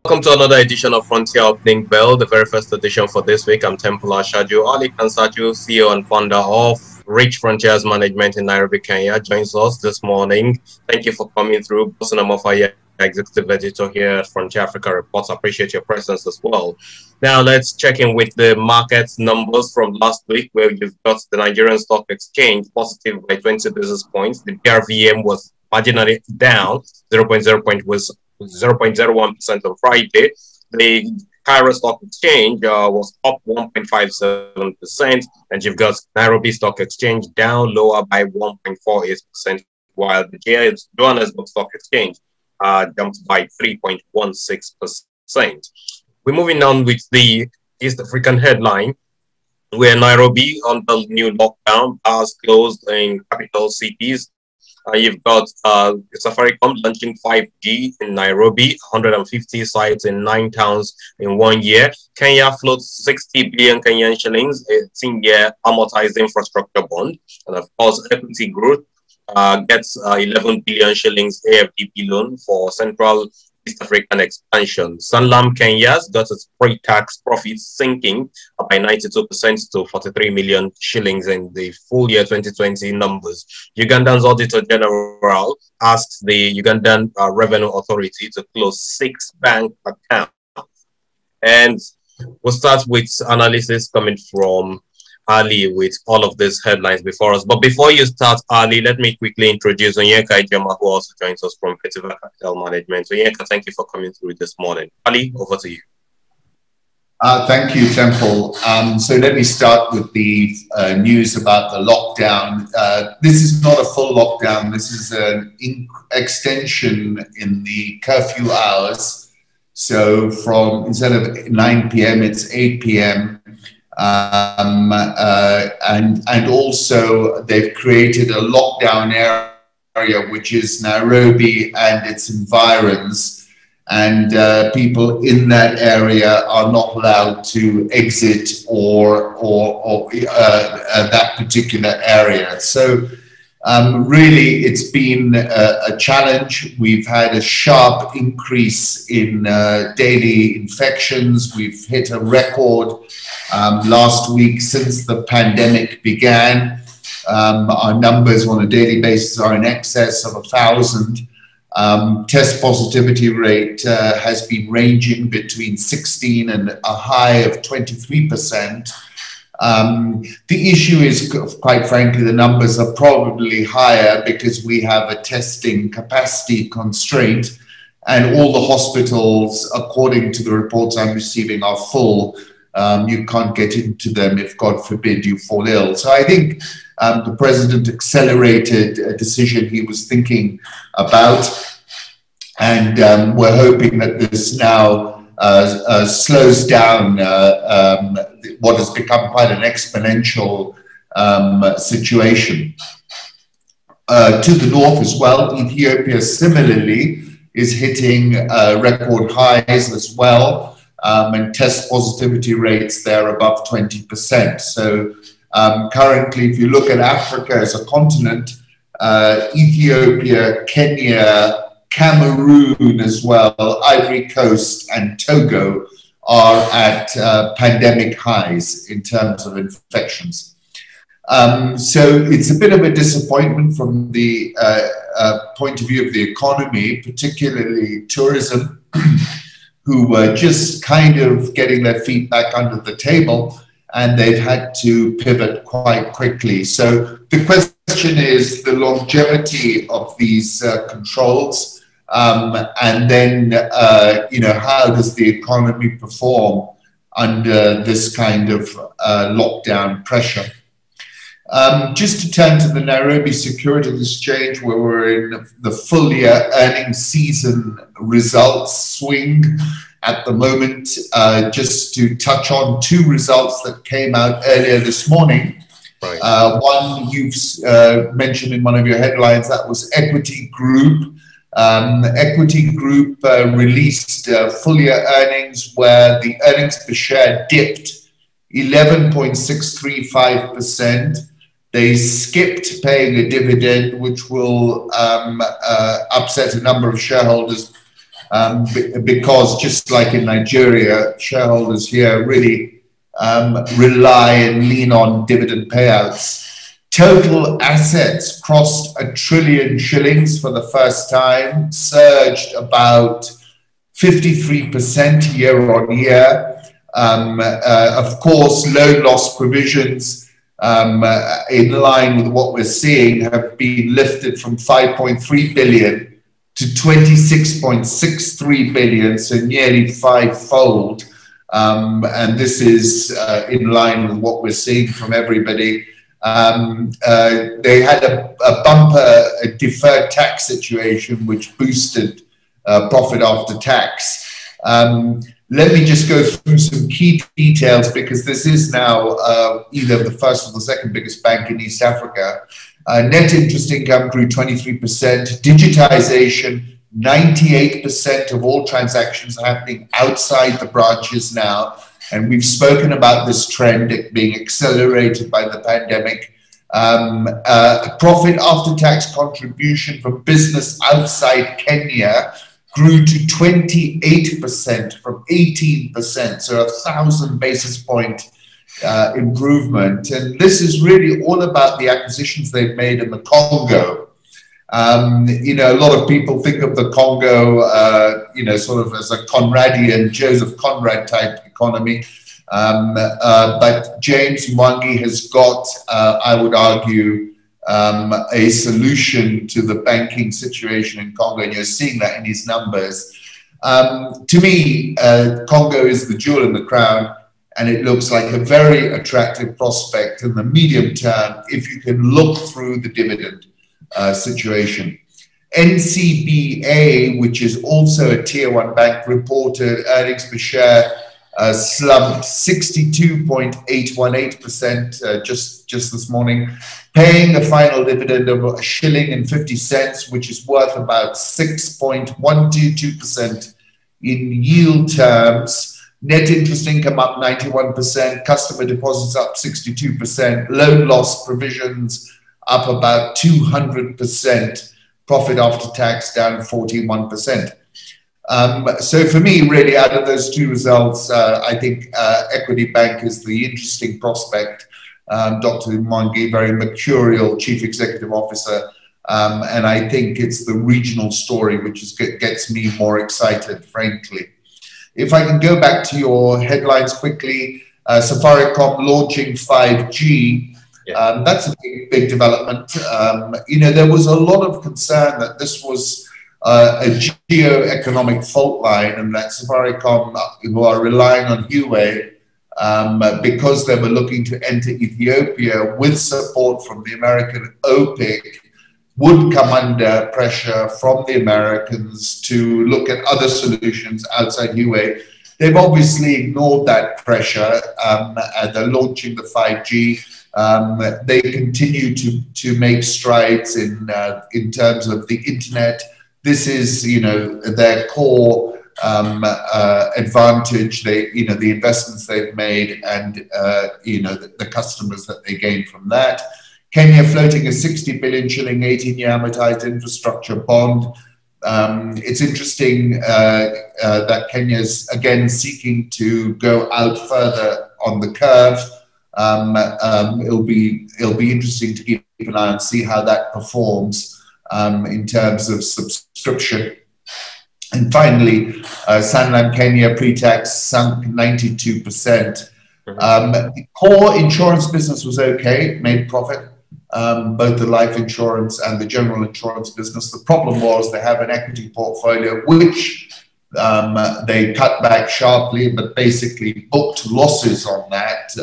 Welcome to another edition of Frontier Opening Bell, the very first edition for this week. I'm Temple Shaju. Ali Kansaju, CEO and founder of Rich Frontiers Management in Nairobi, Kenya, joins us this morning. Thank you for coming through. Bosunamofaya, executive editor here at Frontier Africa Reports. Appreciate your presence as well. Now let's check in with the market numbers from last week, where you've got the Nigerian Stock Exchange positive by 20 basis points. The BRVM was marginally down 0.01% on Friday. The Cairo Stock Exchange was up 1.57%, and you've got Nairobi Stock Exchange down lower by 1.48%, while the Johannesburg Stock Exchange jumped by 3.16%. We're moving on with the East African headline, where Nairobi, under new lockdown, bars closed in capital cities. You've got Safaricom launching 5G in Nairobi, 150 sites in 9 towns in 1 year. Kenya floats 60 billion Kenyan shillings, a 10-year amortized infrastructure bond. And of course, Equity Group gets 11 billion shillings AFDB loan for Central East African expansion. Sanlam Kenya's got its pre-tax profits sinking by 92% to 43 million shillings in the full year 2020 numbers. Ugandan's Auditor General asked the Ugandan Revenue Authority to close 6 bank accounts. And we'll start with analysis coming from Ali with all of these headlines before us. But before you start, Ali, let me quickly introduce Onyeka Ijema, who also joins us from Festival Capital Management. Onyeka, thank you for coming through this morning. Ali, over to you. Thank you, Temple. So let me start with the news about the lockdown. This is not a full lockdown. This is an extension in the curfew hours. So from instead of 9 p.m., it's 8 p.m. And also they've created a lockdown area, which is Nairobi and its environs, and people in that area are not allowed to exit or that particular area. So really, it's been a challenge. We've had a sharp increase in daily infections. We've hit a record last week since the pandemic began. Our numbers on a daily basis are in excess of 1,000. Test positivity rate has been ranging between 16 and a high of 23%. The issue is, quite frankly, the numbers are probably higher because we have a testing capacity constraint, and all the hospitals, according to the reports I'm receiving, are full. You can't get into them if, God forbid, you fall ill. So I think the president accelerated a decision he was thinking about, and we're hoping that this now slows down what has become quite an exponential situation. To the north as well, Ethiopia similarly is hitting record highs as well, and test positivity rates there above 20%. So currently, if you look at Africa as a continent, Ethiopia, Kenya, Cameroon as well, Ivory Coast and Togo are at pandemic highs in terms of infections. So it's a bit of a disappointment from the point of view of the economy, particularly tourism, who were just kind of getting their feet back under the table, and they've had to pivot quite quickly. So the question is the longevity of these controls. And then, you know, how does the economy perform under this kind of lockdown pressure? Just to turn to the Nairobi Securities Exchange, where we're in the full year earnings season results swing at the moment, just to touch on 2 results that came out earlier this morning. Right. One you've mentioned in one of your headlines, that was Equity Group. Equity Group released full year earnings where the earnings per share dipped 11.635%. They skipped paying a dividend, which will upset a number of shareholders because just like in Nigeria, shareholders here really rely and lean on dividend payouts. Total assets crossed $1 trillion for the first time, surged about 53% year on year. Of course, loan loss provisions in line with what we're seeing have been lifted from 5.3 billion to 26.63 billion, so nearly fivefold. And this is in line with what we're seeing from everybody. They had a deferred tax situation which boosted profit after tax. Let me just go through some key details, because this is now either the first or the second biggest bank in East Africa. Net interest income grew 23%. Digitization, 98% of all transactions are happening outside the branches now. And we've spoken about this trend being accelerated by the pandemic. Profit after tax contribution from business outside Kenya grew to 28% from 18%, so 1,000 basis point improvement. And this is really all about the acquisitions they've made in the Congo. You know, a lot of people think of the Congo, you know, sort of as a Conradian, Joseph Conrad type economy. But James Mwangi has got, I would argue, a solution to the banking situation in Congo, and you're seeing that in his numbers. To me, Congo is the jewel in the crown, and it looks like a very attractive prospect in the medium term if you can look through the dividend situation. NCBA, which is also a tier 1 bank, reported earnings per share slumped 62.818% just this morning, paying a final dividend of $1.50, which is worth about 6.122% in yield terms. Net interest income up 91%, customer deposits up 62%, loan loss provisions up about 200%, profit after tax down 41%. So for me, really, out of those two results, I think Equity Bank is the interesting prospect. Dr. Mwangi, very mercurial chief executive officer, and I think it's the regional story which gets me more excited, frankly. If I can go back to your headlines quickly, Safaricom launching 5G. That's a big development. You know, there was a lot of concern that this was a geo-economic fault line, and that Safaricom, who are relying on Huawei, because they were looking to enter Ethiopia with support from the American OPEC, would come under pressure from the Americans to look at other solutions outside Huawei. They've obviously ignored that pressure. They're launching the 5G. They continue to make strides in terms of the internet. This is, you know, their core advantage. You know, the investments they've made, and you know, the customers that they gain from that. Kenya floating a 60 billion shilling 18-year amortized infrastructure bond. It's interesting that Kenya's again seeking to go out further on the curve. It'll be interesting to keep an eye on, see how that performs in terms of subscription. And finally, Sanlam Kenya pre-tax sunk 92%. The core insurance business was okay, made profit, both the life insurance and the general insurance business. The problem was they have an equity portfolio which they cut back sharply, but basically booked losses on that,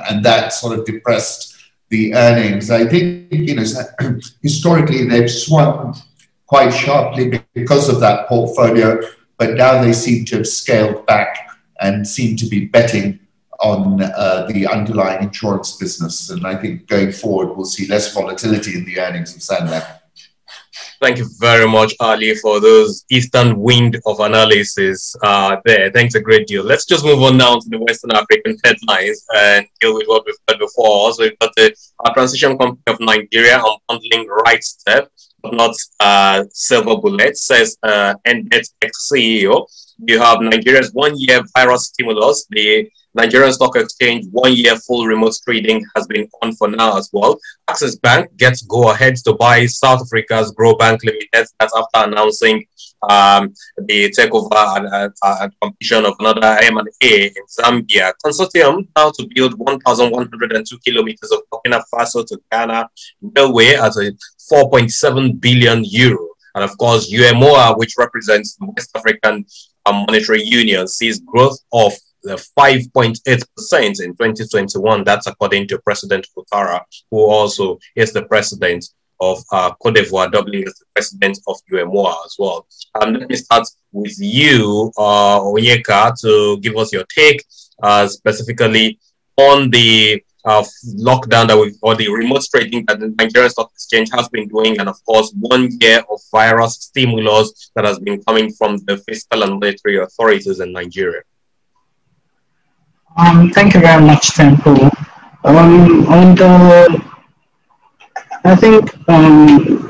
and that sort of depressed the earnings. I think, you know, historically they've swung quite sharply because of that portfolio, but now they seem to have scaled back and seem to be betting on the underlying insurance business. And I think going forward, we'll see less volatility in the earnings of Sanlam. Thank you very much, Ali, for those Eastern wind of analysis there. Thanks a great deal. Let's just move on now to the Western African headlines and deal with what we've heard before. So we've got the transition company of Nigeria unbundling rights step. not silver bullet, says Engen ex-CEO. You have Nigeria's 1-year virus stimulus. The Nigerian Stock Exchange 1-year full remote trading has been on for now as well. Access Bank gets go-ahead to buy South Africa's Grow Bank Limited. That's after announcing the takeover and completion of another M&A in Zambia. Consortium now to build 1,102 kilometers of Ghana-BFaso to Ghana railway at a 4.7 billion euro. And of course, UEMOA, which represents the West African Monetary Union, sees growth of 5.8% in 2021. That's according to President Ouattara, who also is the president of Cote d'Ivoire, doubling as the president of UEMOA as well. Let me start with you, Onyeka, to give us your take specifically on the lockdown or the remote trading that the Nigerian Stock Exchange has been doing, and of course 1 year of virus stimulus that has been coming from the fiscal and monetary authorities in Nigeria. Thank you very much, Tempo. I think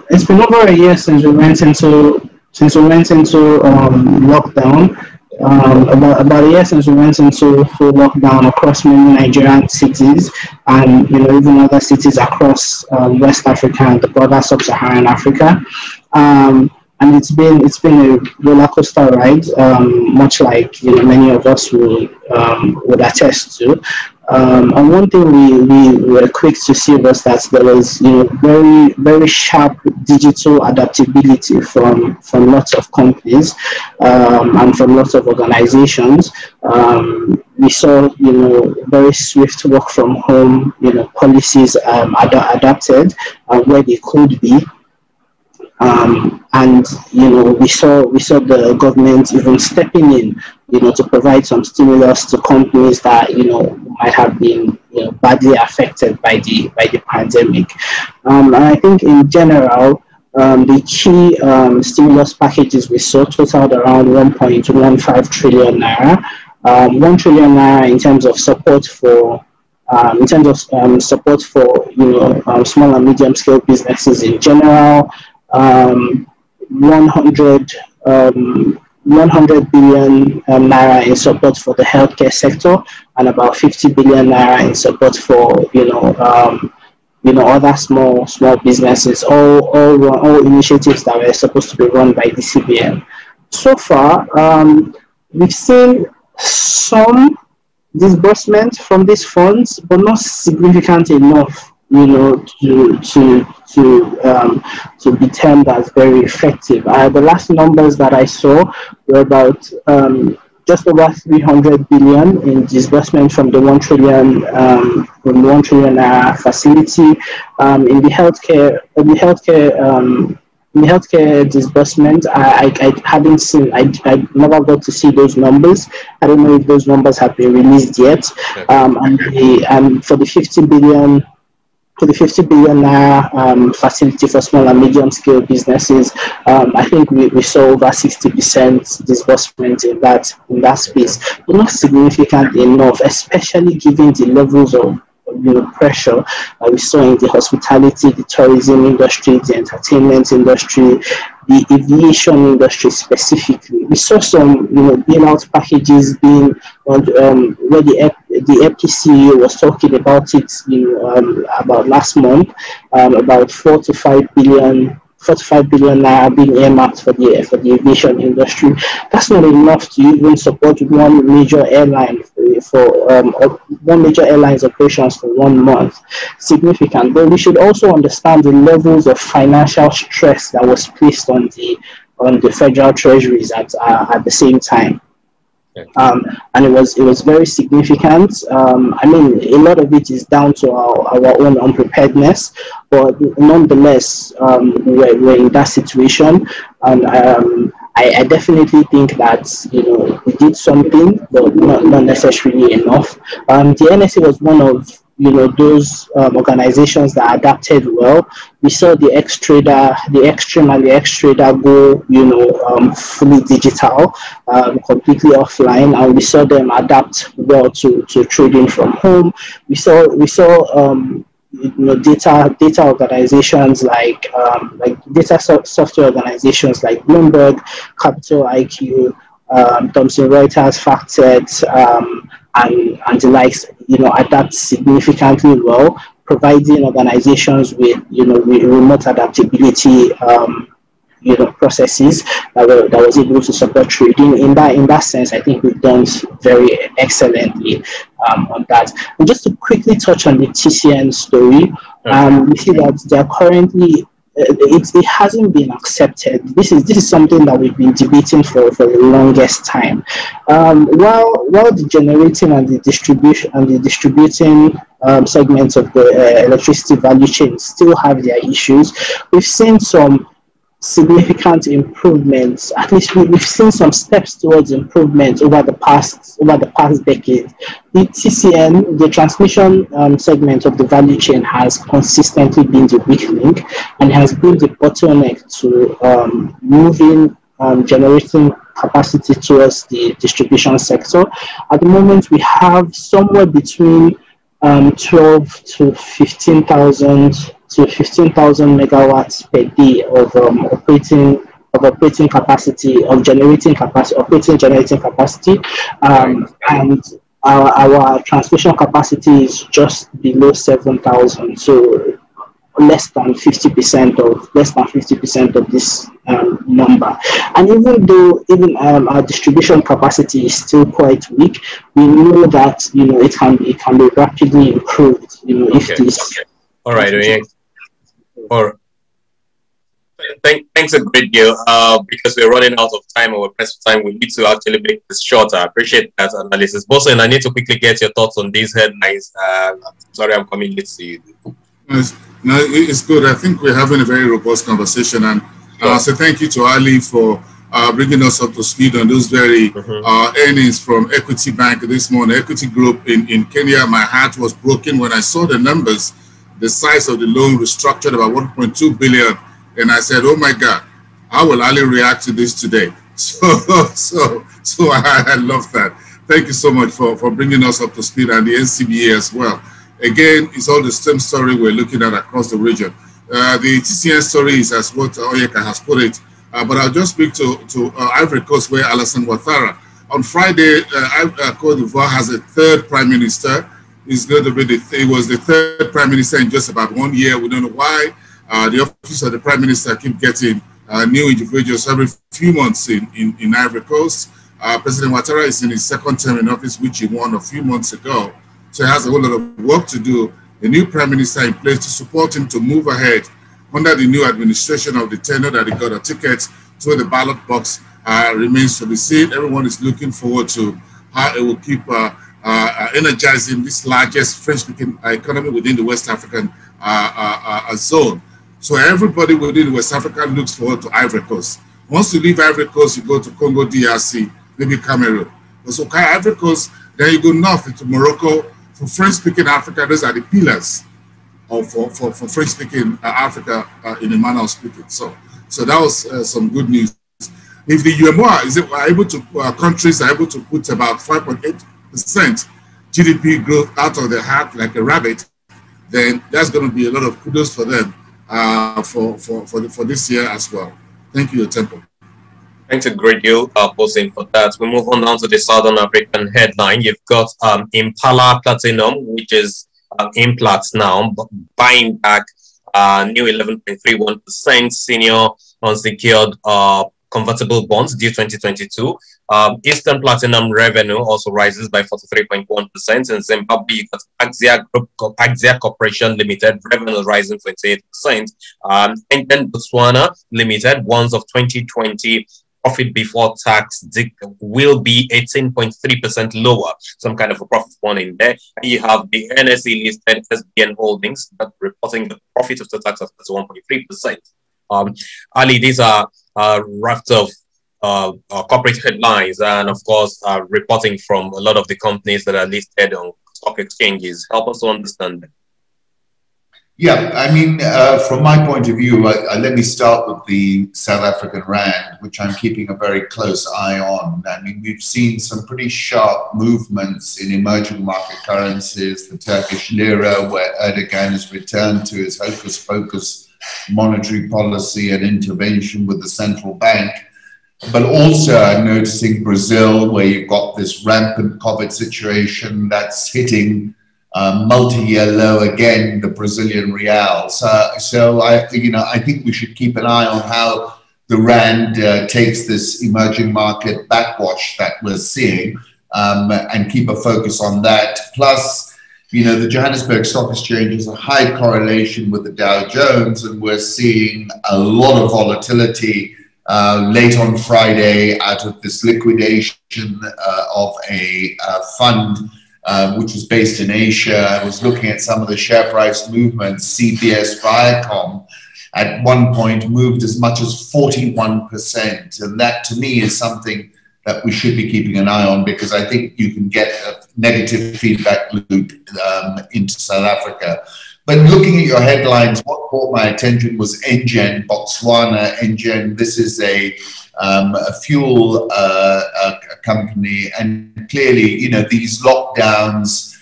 it's been over a year since we went into lockdown. About a year since we went into full lockdown across many Nigerian cities, and even other cities across West Africa and the broader sub-Saharan Africa. And it's been a roller coaster ride, much like many of us would attest to. And one thing we were quick to see was that there was very, very sharp digital adaptability from lots of companies and from lots of organizations. We saw very swift work from home policies adapted where they could be. And we saw the government even stepping in to provide some stimulus to companies that might have been badly affected by the pandemic. And I think in general the key stimulus packages we saw totaled around 1.15 trillion naira. 1 trillion naira in terms of support for small and medium scale businesses in general. 100 billion naira in support for the healthcare sector, and about 50 billion naira in support for other small businesses. All initiatives that were supposed to be run by the CBN. So far, we've seen some disbursement from these funds, but not significant enough to be termed as very effective. The last numbers that I saw were about just over 300 billion in disbursement from the 1 trillion facility. In the healthcare disbursement, I haven't seen. I never got to see those numbers. I don't know if those numbers have been released yet. And for the 50 billion naira facility for small and medium scale businesses, I think we saw over 60% disbursement in that space, but not significant enough, especially given the levels of pressure we saw in the hospitality, the tourism industry, the entertainment industry, the aviation industry specifically. We saw some bailout packages being where the FPC was talking about it about last month, about 4 to 5 billion naira being earmarked for the aviation industry. That's not enough to even support one major airline one major airline's operations for 1 month. Significant, but we should also understand the levels of financial stress that was placed on the federal treasuries at the same time. And it was very significant. I mean, a lot of it is down to our own unpreparedness, but nonetheless, we're in that situation, and I definitely think that we did something, but not necessarily enough. The NSA was one of those organizations that adapted well. We saw the ex-trader, the Extreme and the ex-trader go, fully digital, completely offline, and we saw them adapt well to trading from home. We saw data organizations like software organizations like Bloomberg, Capital IQ, Thomson Reuters, FactSet, and the likes, adapt significantly well, providing organizations with remote adaptability processes that was able to support trading. In that sense, I think we've done very excellently on that. And just to quickly touch on the TCN story, we see that they're currently it hasn't been accepted. This is something that we've been debating for the longest time. While the generating and the distribution and the distributing segments of the electricity value chain still have their issues, we've seen some significant improvements. At least we've seen some steps towards improvement over the past decade. The TCN, the transmission segment of the value chain, has consistently been the weak link and has been the bottleneck to moving generating capacity towards the distribution sector. At the moment, we have somewhere between 12 to 15,000 megawatts per day of operating capacity, of generating capacity, and our transmission capacity is just below 7,000, so less than 50% of this number. And even though our distribution capacity is still quite weak, we know that it can be rapidly improved. If this. Okay. All right. Or thanks a great deal. Because we're running out of time, our press time, we need to actually make this shorter. I appreciate that analysis. Also, and I need to quickly get your thoughts on these headlines. Sorry, I'm coming late to you. No, it's good. I think we're having a very robust conversation, and so thank you to Ali for bringing us up to speed on those very earnings from Equity Bank this morning. Equity Group in Kenya. My heart was broken when I saw the numbers. The size of the loan restructured about 1.2 billion, and I said, "Oh my God, how will Ali react to this today?" So I love that. Thank you so much for bringing us up to speed, and the NCBA as well. Again, it's all the same story we're looking at across the region. The TCN story is as what Oyeka has put it, but I'll just speak to Ivory Coast, where Alassane Ouattara on Friday, Cote d'Ivoire has a third prime minister. He's going to be he was the third prime minister in just about 1 year. We don't know why. The office of the prime minister keep getting new individuals every few months in Ivory Coast. President Ouattara is in his second term in office, which he won a few months ago. So he has a whole lot of work to do. A new prime minister in place to support him to move ahead under the new administration of the tenure that he got a ticket to the ballot box remains to be seen. Everyone is looking forward to how it will keep energizing this largest French-speaking economy within the West African zone. So everybody within West Africa looks forward to Ivory Coast. Once you leave Ivory Coast, you go to Congo, DRC, maybe Cameroon. So Ivory Coast, then you go north into Morocco. For French-speaking Africa, those are the pillars for French-speaking Africa in a manner of speaking. So that was some good news. If the UEMOA is able to, countries are able to put about 5.8% GDP growth out of their hat like a rabbit, then that's going to be a lot of kudos for them for this year as well. Thank you, Temple. Thanks a great deal, Bosin, for that. We move on down to the Southern African headline. You've got Impala Platinum, which is Implats now, buying back new 11.31% senior unsecured convertible bonds due 2022. Eastern Platinum revenue also rises by 43.1%. In Zimbabwe, you got Axia Corporation Limited revenue rising 28%. Engen Botswana Limited, ones of 2020 profit before tax will be 18.3% lower. Some kind of a profit warning there. And you have the NSE listed SBN Holdings that reporting the profit after tax of 1.3%. Ali, these are raft of corporate headlines and, of course, reporting from a lot of the companies that are listed on stock exchanges. Help us to understand that. Yeah, I mean, from my point of view, let me start with the South African rand, which I'm keeping a very close eye on. I mean, we've seen some pretty sharp movements in emerging market currencies, the Turkish lira, where Erdogan has returned to his hocus-pocus monetary policy and intervention with the central bank. But also I'm noticing Brazil, where you've got this rampant COVID situation that's hitting multi-year low again, the Brazilian real. So I think we should keep an eye on how the rand takes this emerging market backwash that we're seeing, and keep a focus on that. Plus, the Johannesburg Stock Exchange has a high correlation with the Dow Jones, and we're seeing a lot of volatility late on Friday out of this liquidation of a fund which was based in Asia. I was looking at some of the share price movements. CBS Viacom at one point moved as much as 41%. And that to me is something that we should be keeping an eye on, because I think you can get a negative feedback loop into South Africa. But looking at your headlines, what caught my attention was Engen Botswana. Engen, this is a fuel company, and clearly, these lockdowns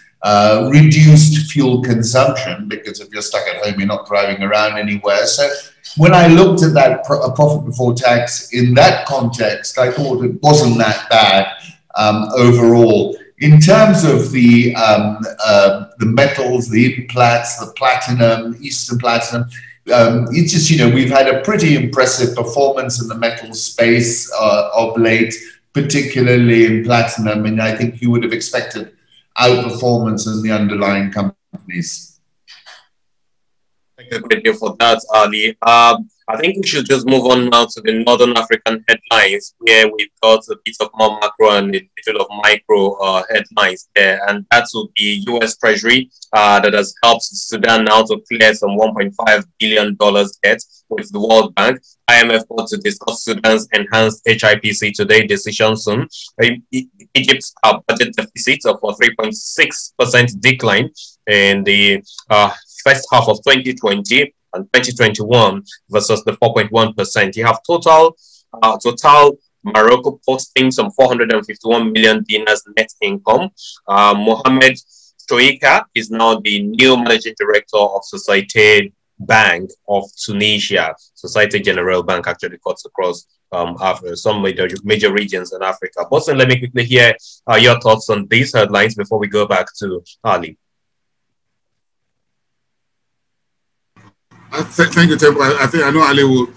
reduced fuel consumption, because if you're stuck at home, you're not driving around anywhere. So when I looked at that profit before tax in that context, I thought it wasn't that bad overall. In terms of the metals, the implats, the platinum, Eastern Platinum, it's just, we've had a pretty impressive performance in the metal space of late, particularly in platinum, and I think you would have expected outperformance in the underlying companies. Thank you, great deal for that, Ali. I think we should just move on now to the Northern African headlines, where we've got a bit of more macro and a bit of micro headlines there. And that will be US Treasury that has helped Sudan now to clear some $1.5 billion debt with the World Bank. IMF got to discuss Sudan's enhanced HIPC today, decision soon. Egypt's budget deficit of a 3.6% decline in the first half of 2020 and 2021 versus the 4.1%. You have Total Maroc posting some 451 million dinars net income. Mohamed Stoika is now the new managing director of Societe Bank of Tunisia. Societe Generale Bank actually cuts across some major regions in Africa. Boston, let me quickly hear your thoughts on these headlines before we go back to Ali. Thank you, Temple. I know Ali will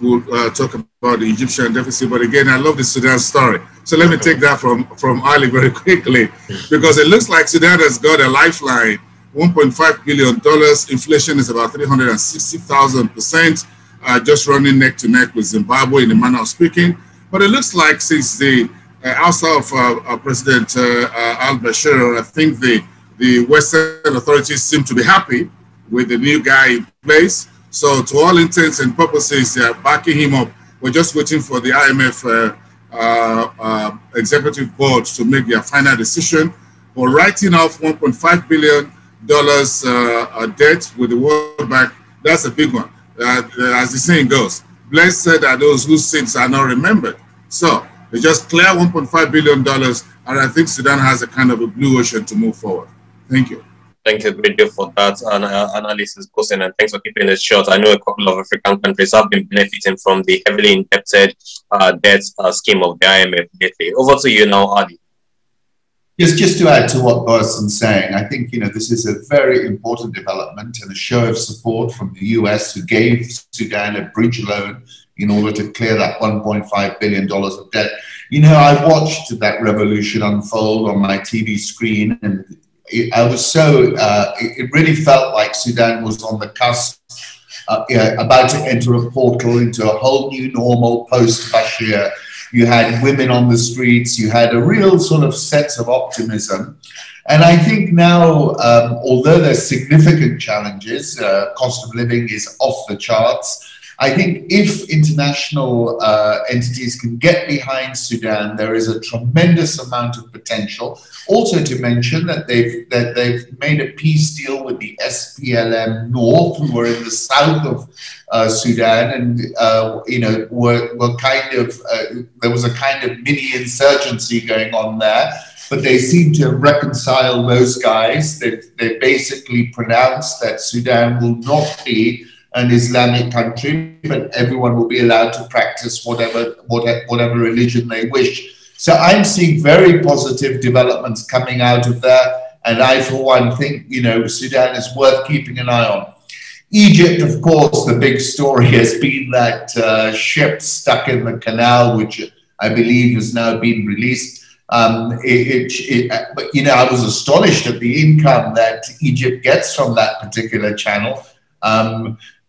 talk about the Egyptian deficit, but again, I love the Sudan story. So let me take that from Ali very quickly, because it looks like Sudan has got a lifeline. $1.5 billion. Inflation is about 360,000%, just running neck to neck with Zimbabwe in the manner of speaking. But it looks like since the outside of President al-Bashir, I think the Western authorities seem to be happy with the new guy in place. So to all intents and purposes, they are backing him up. We're just waiting for the IMF executive board to make their final decision. For writing off $1.5 billion debt with the World Bank, that's a big one. As the saying goes, blessed are those whose sins are not remembered. So they just clear $1.5 billion, and I think Sudan has a kind of a blue ocean to move forward. Thank you. Thank you, great deal, for that analysis, Bosen, and thanks for keeping it short. I know a couple of African countries have been benefiting from the heavily indebted debt scheme of the IMF lately. Over to you now, Ali. Yes, just to add to what Bosen's saying, I think this is a very important development and a show of support from the US, who gave Sudan a bridge loan in order to clear that $1.5 billion of debt. I watched that revolution unfold on my TV screen, and I was so, it really felt like Sudan was on the cusp, about to enter a portal into a whole new normal post-Bashir. You had women on the streets, you had a real sort of sense of optimism. And I think now, although there's significant challenges, cost of living is off the charts, I think if international entities can get behind Sudan, there is a tremendous amount of potential. Also to mention that they've made a peace deal with the SPLM North, who were in the south of Sudan, and you know, were kind of there was a kind of mini insurgency going on there. But they seem to reconcile those guys. They basically pronounced that Sudan will not be an Islamic country, but everyone will be allowed to practice whatever religion they wish. So I'm seeing very positive developments coming out of there. And I, for one, think, you know, Sudan is worth keeping an eye on. Egypt, of course, the big story has been that ship stuck in the canal, which I believe has now been released. But, you know, I was astonished at the income that Egypt gets from that particular channel.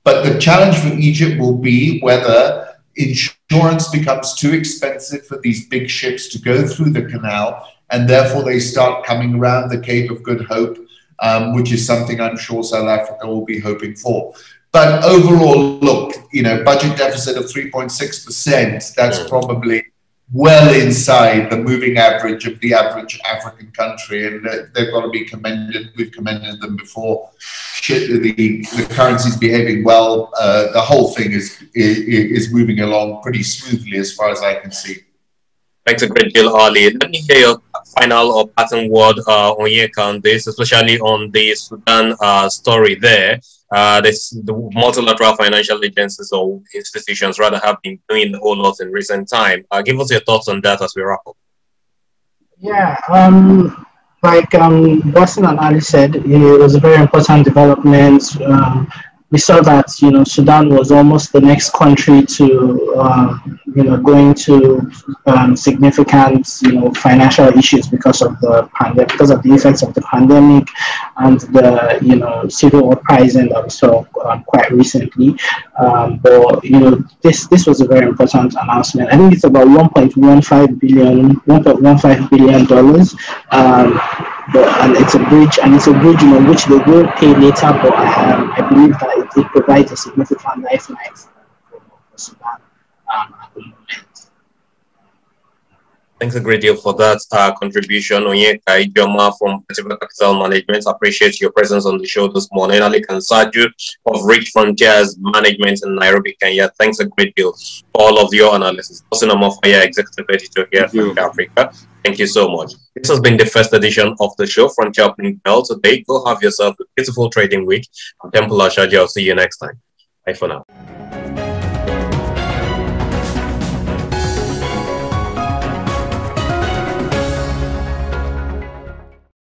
But the challenge for Egypt will be whether insurance becomes too expensive for these big ships to go through the canal, and therefore they start coming around the Cape of Good Hope, which is something I'm sure South Africa will be hoping for. But overall, look, you know, budget deficit of 3.6%, that's probably well inside the moving average of the average African country, and they've got to be commended. We've commended them before. The currency's behaving well. The whole thing is moving along pretty smoothly as far as I can see. Thanks a great deal, Ali. Let me hear your final or parting word on Onyeka on this, especially on the Sudan story there. The multilateral financial agencies or institutions rather have been doing a whole lot in recent time. Give us your thoughts on that as we wrap up. Yeah, like Boston and Ali said, it was a very important development. We saw that, you know, Sudan was almost the next country to, you know, go into significant, you know, financial issues because of the pandemic, because of the effects of the pandemic and the, you know, civil uprising that we saw quite recently. But, you know, this was a very important announcement. I think it's about $1.15 billion. And it's a bridge, you know, which they will pay later. But I believe that it provides a significant lifeline for Sudan at the moment. Thanks a great deal for that contribution. Onyeka Ijoma from Capital Management. Appreciate your presence on the show this morning. Ali Kansaju of Rich Frontiers Management in Nairobi, Kenya. Thanks a great deal for all of your analysis. Boston Amofaya, Executive Editor here from Africa. Thank you so much. This has been the first edition of the show from Chaplin Bell. Today, go have yourself a beautiful trading week. I'm Temple Ashaji. I'll see you next time. Bye for now.